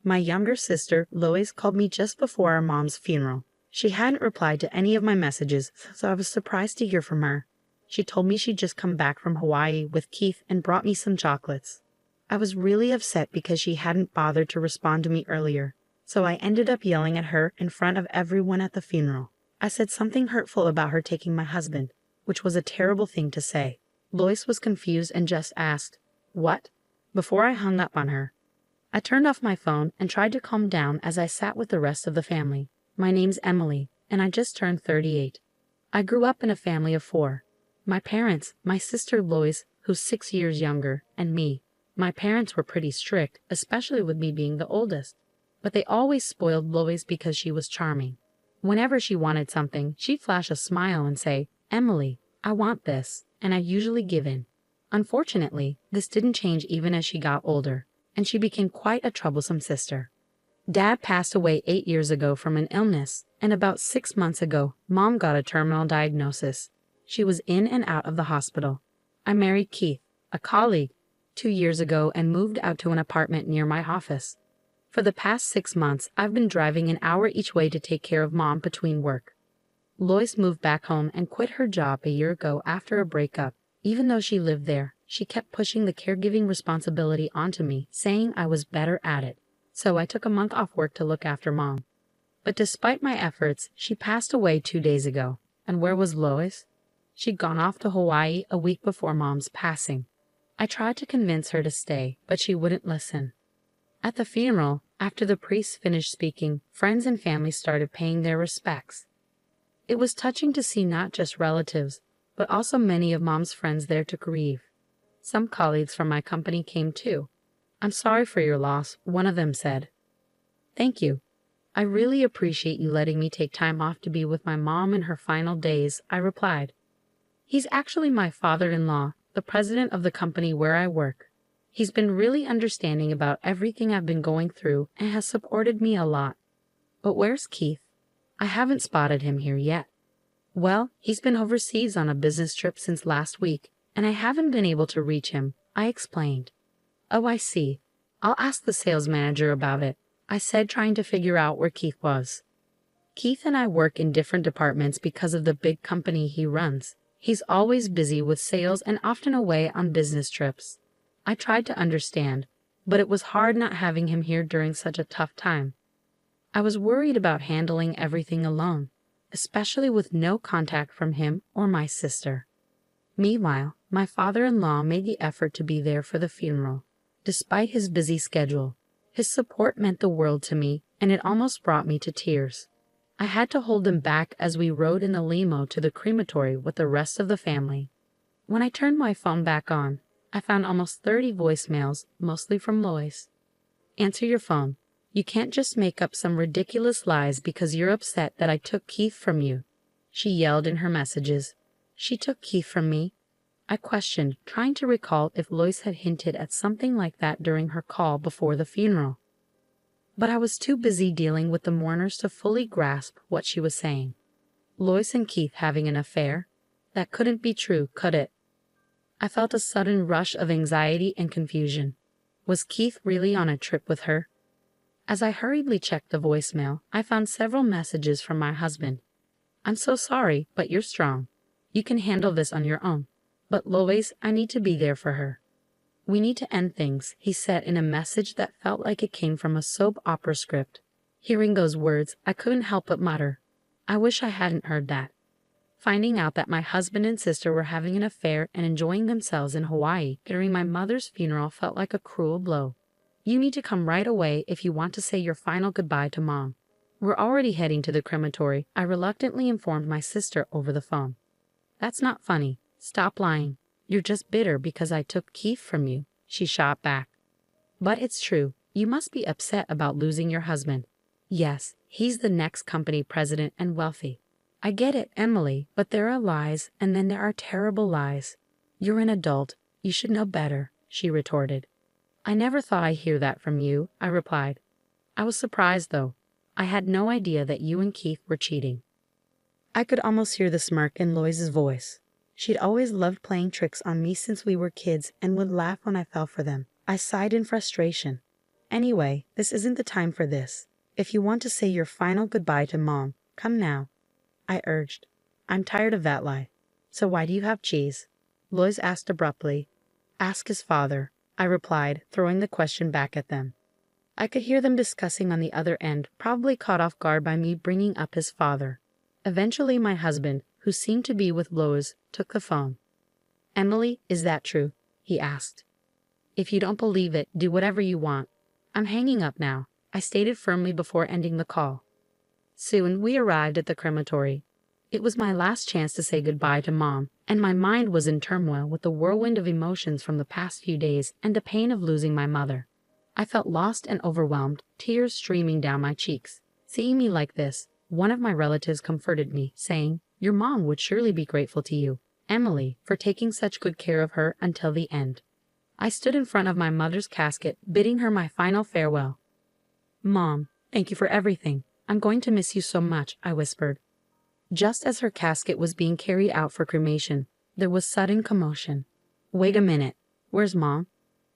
My younger sister, Lois, called me just before our mom's funeral. She hadn't replied to any of my messages, so I was surprised to hear from her. She told me she'd just come back from Hawaii with Keith and brought me some chocolates. I was really upset because she hadn't bothered to respond to me earlier, so I ended up yelling at her in front of everyone at the funeral. I said something hurtful about her taking my husband, which was a terrible thing to say. Lois was confused and just asked, "What?" before I hung up on her. I turned off my phone and tried to calm down as I sat with the rest of the family. My name's Emily, and I just turned 38. I grew up in a family of 4. My parents, my sister Lois, who's 6 years younger, and me. My parents were pretty strict, especially with me being the oldest. But they always spoiled Lois because she was charming. Whenever she wanted something, she'd flash a smile and say, "Emily, I want this," and I'd usually give in. Unfortunately, this didn't change even as she got older, and she became quite a troublesome sister. Dad passed away 8 years ago from an illness, and about 6 months ago, Mom got a terminal diagnosis. She was in and out of the hospital. I married Keith, a colleague, 2 years ago and moved out to an apartment near my office. For the past 6 months, I've been driving an hour each way to take care of Mom between work. Lois moved back home and quit her job a year ago after a breakup. Even though she lived there, she kept pushing the caregiving responsibility onto me, saying I was better at it. So I took a month off work to look after Mom. But despite my efforts, she passed away 2 days ago. And where was Lois? She'd gone off to Hawaii a week before Mom's passing. I tried to convince her to stay, but she wouldn't listen. At the funeral, after the priest finished speaking, friends and family started paying their respects. It was touching to see not just relatives, but also many of Mom's friends there to grieve. Some colleagues from my company came too. "I'm sorry for your loss," one of them said. "Thank you. I really appreciate you letting me take time off to be with my mom in her final days," I replied. "He's actually my father-in-law, the president of the company where I work. He's been really understanding about everything I've been going through and has supported me a lot." "But where's Keith? I haven't spotted him here yet." "Well, he's been overseas on a business trip since last week, and I haven't been able to reach him," I explained. "Oh, I see. I'll ask the sales manager about it," I said, trying to figure out where Keith was. Keith and I work in different departments because of the big company he runs. He's always busy with sales and often away on business trips. I tried to understand, but it was hard not having him here during such a tough time. I was worried about handling everything alone, especially with no contact from him or my sister. Meanwhile, my father-in-law made the effort to be there for the funeral. Despite his busy schedule, his support meant the world to me, and it almost brought me to tears. I had to hold him back as we rode in the limo to the crematory with the rest of the family. When I turned my phone back on, I found almost 30 voicemails, mostly from Lois. "Answer your phone. You can't just make up some ridiculous lies because you're upset that I took Keith from you," she yelled in her messages. "She took Keith from me?" I questioned, trying to recall if Lois had hinted at something like that during her call before the funeral. But I was too busy dealing with the mourners to fully grasp what she was saying. Lois and Keith having an affair? That couldn't be true, could it? I felt a sudden rush of anxiety and confusion. Was Keith really on a trip with her? As I hurriedly checked the voicemail, I found several messages from my husband. "I'm so sorry, but you're strong. You can handle this on your own. But Lois, I need to be there for her. We need to end things," he said in a message that felt like it came from a soap opera script. Hearing those words, I couldn't help but mutter, "I wish I hadn't heard that." Finding out that my husband and sister were having an affair and enjoying themselves in Hawaii during my mother's funeral felt like a cruel blow. "You need to come right away if you want to say your final goodbye to Mom. We're already heading to the crematory," I reluctantly informed my sister over the phone. "That's not funny. Stop lying. You're just bitter because I took Keith from you," she shot back. "But it's true. You must be upset about losing your husband." "Yes, he's the next company president and wealthy." "I get it, Emily, but there are lies, and then there are terrible lies." "You're an adult. You should know better," she retorted. "I never thought I'd hear that from you," I replied. I was surprised, though. I had no idea that you and Keith were cheating. I could almost hear the smirk in Lois's voice. She'd always loved playing tricks on me since we were kids and would laugh when I fell for them. I sighed in frustration. Anyway, this isn't the time for this. If you want to say your final goodbye to Mom, come now, I urged. I'm tired of that lie. So why do you have cheese? Lois asked abruptly. Ask his father, I replied, throwing the question back at them. I could hear them discussing on the other end, probably caught off guard by me bringing up his father. Eventually my husband, who seemed to be with Lois, took the phone. Emily, is that true? He asked. If you don't believe it, do whatever you want. I'm hanging up now, I stated firmly before ending the call. Soon we arrived at the crematory. It was my last chance to say goodbye to Mom, and my mind was in turmoil with the whirlwind of emotions from the past few days and the pain of losing my mother. I felt lost and overwhelmed, tears streaming down my cheeks. Seeing me like this, one of my relatives comforted me, saying, Your mom would surely be grateful to you, Emily, for taking such good care of her until the end. I stood in front of my mother's casket, bidding her my final farewell. Mom, thank you for everything. I'm going to miss you so much, I whispered. Just as her casket was being carried out for cremation, there was sudden commotion. Wait a minute. Where's Mom?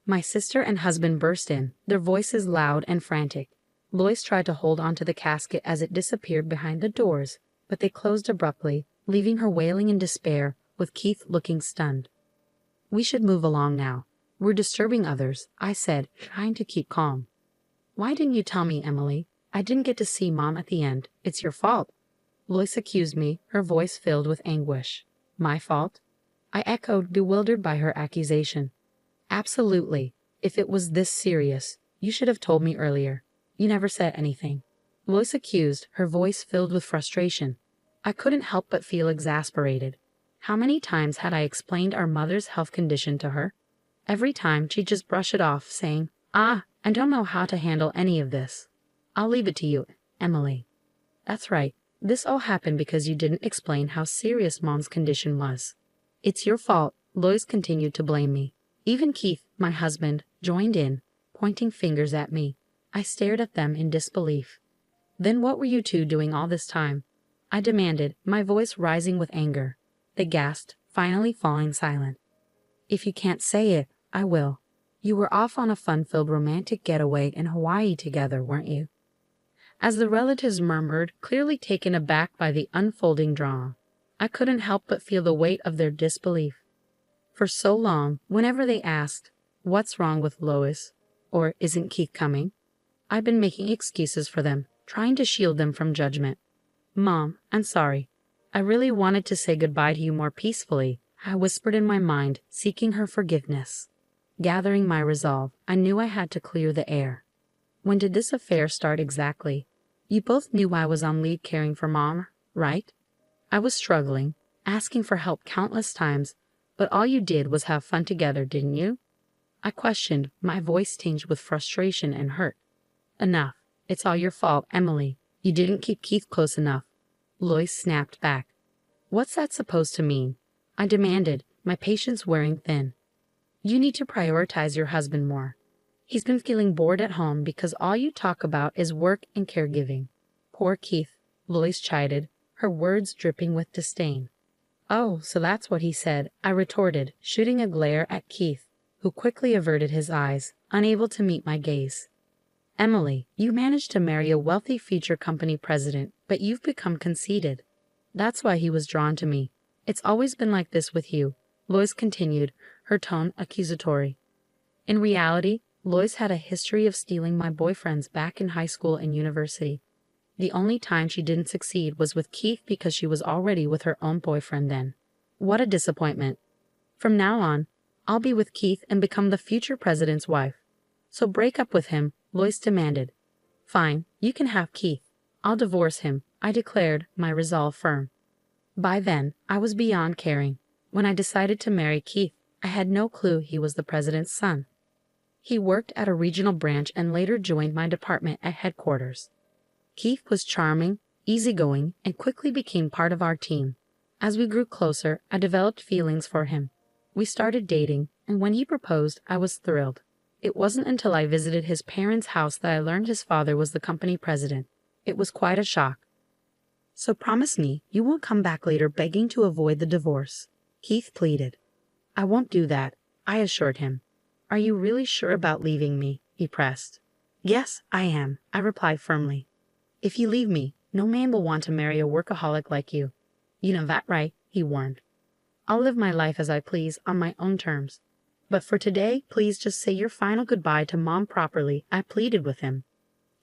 My sister and husband burst in, their voices loud and frantic. Lois tried to hold onto the casket as it disappeared behind the doors, but they closed abruptly, leaving her wailing in despair, with Keith looking stunned. We should move along now. We're disturbing others, I said, trying to keep calm. Why didn't you tell me, Emily? I didn't get to see Mom at the end. It's your fault. Lois accused me, her voice filled with anguish. My fault? I echoed, bewildered by her accusation. Absolutely. If it was this serious, you should have told me earlier. You never said anything. Lois accused, her voice filled with frustration. I couldn't help but feel exasperated. How many times had I explained our mother's health condition to her? Every time she'd just brush it off, saying, I don't know how to handle any of this. I'll leave it to you, Emily. That's right. This all happened because you didn't explain how serious Mom's condition was. It's your fault, Lois continued to blame me. Even Keith, my husband, joined in, pointing fingers at me. I stared at them in disbelief. Then what were you two doing all this time? I demanded, my voice rising with anger. They gasped, finally falling silent. If you can't say it, I will. You were off on a fun-filled romantic getaway in Hawaii together, weren't you? As the relatives murmured, clearly taken aback by the unfolding drama, I couldn't help but feel the weight of their disbelief. For so long, whenever they asked, what's wrong with Lois? Or isn't Keith coming? I've been making excuses for them, trying to shield them from judgment. Mom, I'm sorry. I really wanted to say goodbye to you more peacefully, I whispered in my mind, seeking her forgiveness. Gathering my resolve, I knew I had to clear the air. When did this affair start exactly? You both knew I was on leave caring for Mom, right? I was struggling, asking for help countless times, but all you did was have fun together, didn't you? I questioned, my voice tinged with frustration and hurt. Enough. It's all your fault, Emily. You didn't keep Keith close enough. Lois snapped back. What's that supposed to mean? I demanded, my patience wearing thin. You need to prioritize your husband more. He's been feeling bored at home because all you talk about is work and caregiving. Poor Keith, Lois chided, her words dripping with disdain. Oh, so that's what he said, I retorted, shooting a glare at Keith, who quickly averted his eyes, unable to meet my gaze. Emily, you managed to marry a wealthy future company president, but you've become conceited. That's why he was drawn to me. It's always been like this with you, Lois continued, her tone accusatory. In reality, Lois had a history of stealing my boyfriends back in high school and university. The only time she didn't succeed was with Keith because she was already with her own boyfriend then. What a disappointment. From now on, I'll be with Keith and become the future president's wife. So break up with him, Lois demanded. Fine, you can have Keith. I'll divorce him, I declared, my resolve firm. By then, I was beyond caring. When I decided to marry Keith, I had no clue he was the president's son. He worked at a regional branch and later joined my department at headquarters. Keith was charming, easygoing, and quickly became part of our team. As we grew closer, I developed feelings for him. We started dating, and when he proposed, I was thrilled. It wasn't until I visited his parents' house that I learned his father was the company president. It was quite a shock. So promise me you won't come back later begging to avoid the divorce, Keith pleaded. I won't do that, I assured him. Are you really sure about leaving me? He pressed. Yes, I am, I replied firmly. If you leave me, no man will want to marry a workaholic like you. You know that, right? He warned. I'll live my life as I please on my own terms. But for today, please just say your final goodbye to Mom properly, I pleaded with him.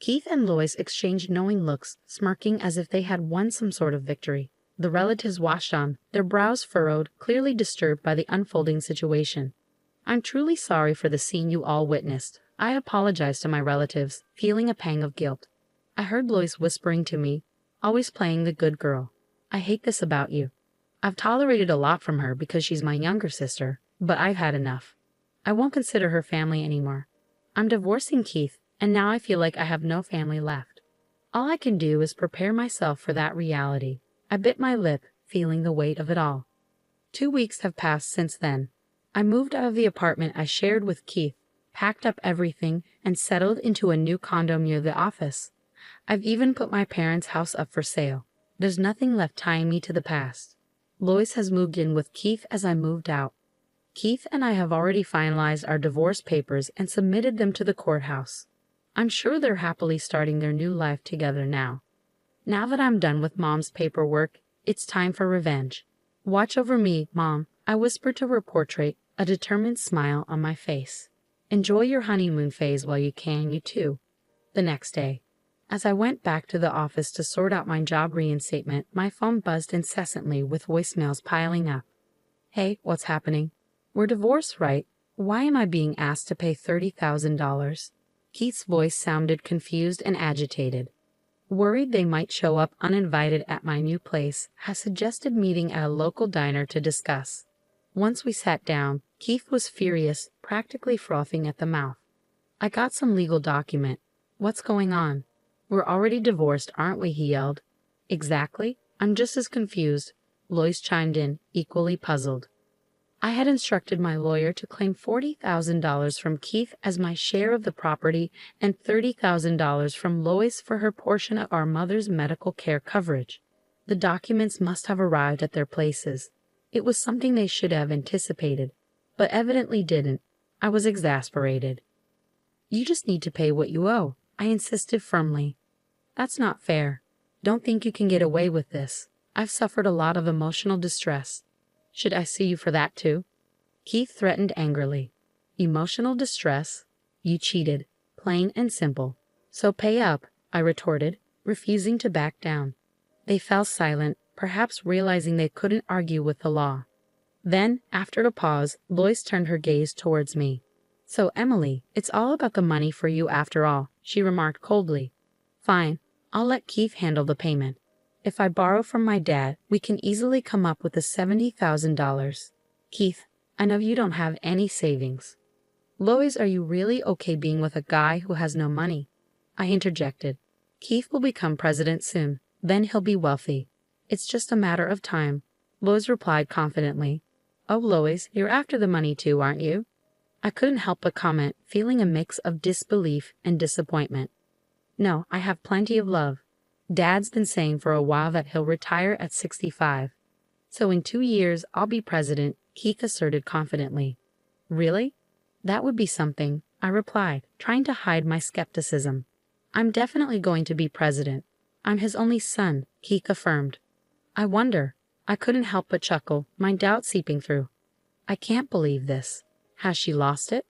Keith and Lois exchanged knowing looks, smirking as if they had won some sort of victory. The relatives watched on, their brows furrowed, clearly disturbed by the unfolding situation. I'm truly sorry for the scene you all witnessed. I apologized to my relatives, feeling a pang of guilt. I heard Lois whispering to me, always playing the good girl. I hate this about you. I've tolerated a lot from her because she's my younger sister, but I've had enough. I won't consider her family anymore. I'm divorcing Keith, and now I feel like I have no family left. All I can do is prepare myself for that reality. I bit my lip, feeling the weight of it all. 2 weeks have passed since then. I moved out of the apartment I shared with Keith, packed up everything, and settled into a new condo near the office. I've even put my parents' house up for sale. There's nothing left tying me to the past. Lois has moved in with Keith as I moved out. Keith and I have already finalized our divorce papers and submitted them to the courthouse. I'm sure they're happily starting their new life together now. Now that I'm done with Mom's paperwork, it's time for revenge. Watch over me, Mom, I whispered to her portrait, a determined smile on my face. Enjoy your honeymoon phase while you can, you too. The next day, as I went back to the office to sort out my job reinstatement, my phone buzzed incessantly with voicemails piling up. Hey, what's happening? We're divorced, right? Why am I being asked to pay $30,000? Keith's voice sounded confused and agitated. Worried they might show up uninvited at my new place, I suggested meeting at a local diner to discuss. Once we sat down, Keith was furious, practically frothing at the mouth. I got some legal document. What's going on? We're already divorced, aren't we? He yelled. Exactly. I'm just as confused. Lois chimed in, equally puzzled. I had instructed my lawyer to claim $40,000 from Keith as my share of the property and $30,000 from Lois for her portion of our mother's medical care coverage. The documents must have arrived at their places. It was something they should have anticipated, but evidently didn't. I was exasperated. You just need to pay what you owe, I insisted firmly. That's not fair. Don't think you can get away with this. I've suffered a lot of emotional distress. Should I sue you for that too? Keith threatened angrily. Emotional distress? You cheated, plain and simple. So pay up, I retorted, refusing to back down. They fell silent, perhaps realizing they couldn't argue with the law. Then, after a pause, Lois turned her gaze towards me. So Emily, it's all about the money for you after all, she remarked coldly. Fine, I'll let Keith handle the payment. If I borrow from my dad, we can easily come up with the $70,000. Keith, I know you don't have any savings. Lois, are you really okay being with a guy who has no money? I interjected. Keith will become president soon. Then he'll be wealthy. It's just a matter of time. Lois replied confidently. Oh, Lois, you're after the money too, aren't you? I couldn't help but comment, feeling a mix of disbelief and disappointment. No, I have plenty of love. Dad's been saying for a while that he'll retire at 65. So in 2 years, I'll be president, Keith asserted confidently. Really? That would be something, I replied, trying to hide my skepticism. I'm definitely going to be president. I'm his only son, Keith affirmed. I wonder. I couldn't help but chuckle, my doubt seeping through. I can't believe this. Has she lost it?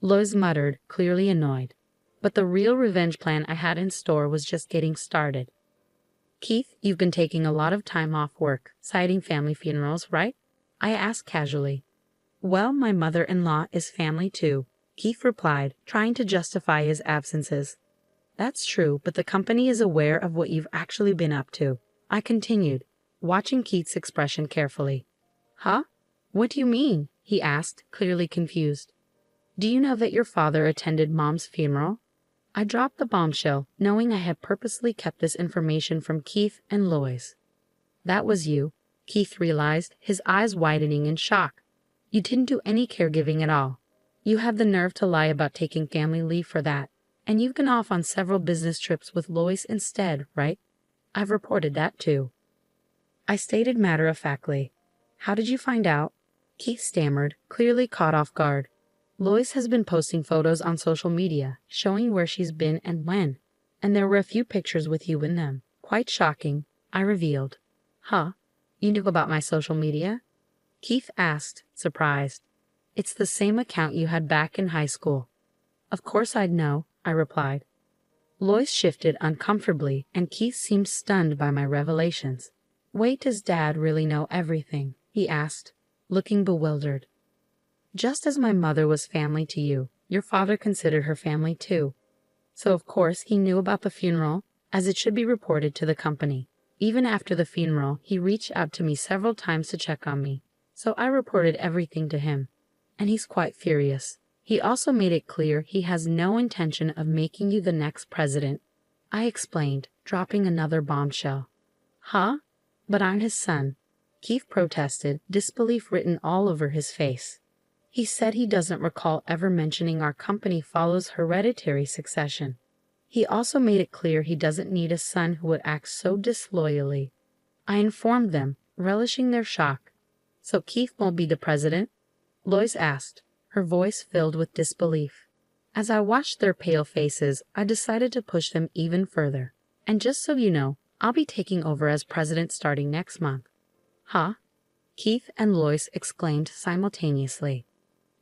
Lois muttered, clearly annoyed. But the real revenge plan I had in store was just getting started. Keith, you've been taking a lot of time off work, citing family funerals, right? I asked casually. Well, my mother-in-law is family too, Keith replied, trying to justify his absences. That's true, but the company is aware of what you've actually been up to, I continued, watching Keith's expression carefully. Huh? What do you mean? He asked, clearly confused. Do you know that your father attended Mom's funeral? I dropped the bombshell, knowing I had purposely kept this information from Keith and Lois. That was you, Keith realized, his eyes widening in shock. You didn't do any caregiving at all. You had the nerve to lie about taking family leave for that, and you've gone off on several business trips with Lois instead, right? I've reported that too. I stated matter-of-factly. How did you find out? Keith stammered, clearly caught off guard. Lois has been posting photos on social media, showing where she's been and when. And there were a few pictures with you in them. Quite shocking, I revealed. Huh? You knew about my social media? Keith asked, surprised. It's the same account you had back in high school. Of course I'd know, I replied. Lois shifted uncomfortably, and Keith seemed stunned by my revelations. Wait, does Dad really know everything? He asked, looking bewildered. Just as my mother was family to you, your father considered her family too. So of course he knew about the funeral, as it should be reported to the company. Even after the funeral, he reached out to me several times to check on me. So I reported everything to him. And he's quite furious. He also made it clear he has no intention of making you the next president. I explained, dropping another bombshell. Huh? But I'm his son. Keith protested, disbelief written all over his face. He said he doesn't recall ever mentioning our company follows hereditary succession. He also made it clear he doesn't need a son who would act so disloyally. I informed them, relishing their shock. So Keith won't be the president? Lois asked, her voice filled with disbelief. As I watched their pale faces, I decided to push them even further. And just so you know, I'll be taking over as president starting next month. Huh? Keith and Lois exclaimed simultaneously.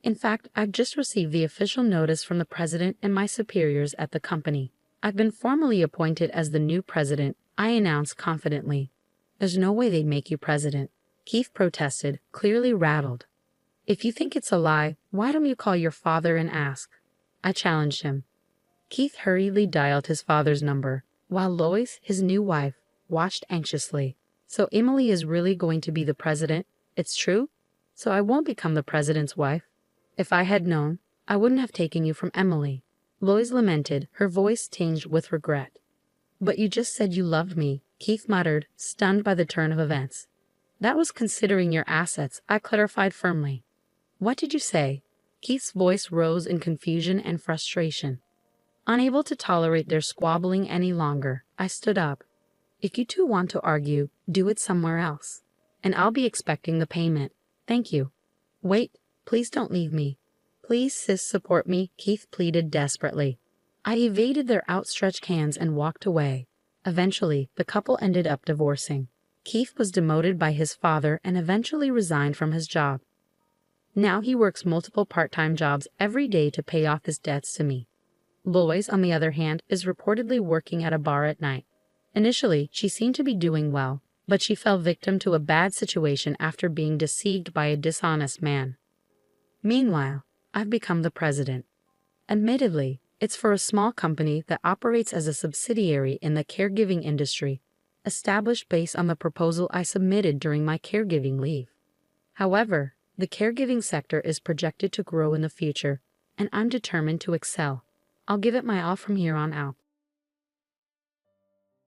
In fact, I've just received the official notice from the president and my superiors at the company. I've been formally appointed as the new president, I announced confidently. There's no way they'd make you president. Keith protested, clearly rattled. If you think it's a lie, why don't you call your father and ask? I challenged him. Keith hurriedly dialed his father's number, while Lois, his new wife, watched anxiously. So Emily is really going to be the president? It's true? So I won't become the president's wife? If I had known, I wouldn't have taken you from Emily. Lois lamented, her voice tinged with regret. But you just said you loved me, Keith muttered, stunned by the turn of events. That was considering your assets, I clarified firmly. What did you say? Keith's voice rose in confusion and frustration. Unable to tolerate their squabbling any longer, I stood up. If you two want to argue, do it somewhere else. And I'll be expecting the payment. Thank you. Wait, please don't leave me. Please, sis, support me, Keith pleaded desperately. I evaded their outstretched hands and walked away. Eventually, the couple ended up divorcing. Keith was demoted by his father and eventually resigned from his job. Now he works multiple part-time jobs every day to pay off his debts to me. Lois, on the other hand, is reportedly working at a bar at night. Initially, she seemed to be doing well, but she fell victim to a bad situation after being deceived by a dishonest man. Meanwhile, I've become the president. Admittedly, it's for a small company that operates as a subsidiary in the caregiving industry, established based on the proposal I submitted during my caregiving leave. However, the caregiving sector is projected to grow in the future, and I'm determined to excel. I'll give it my all from here on out.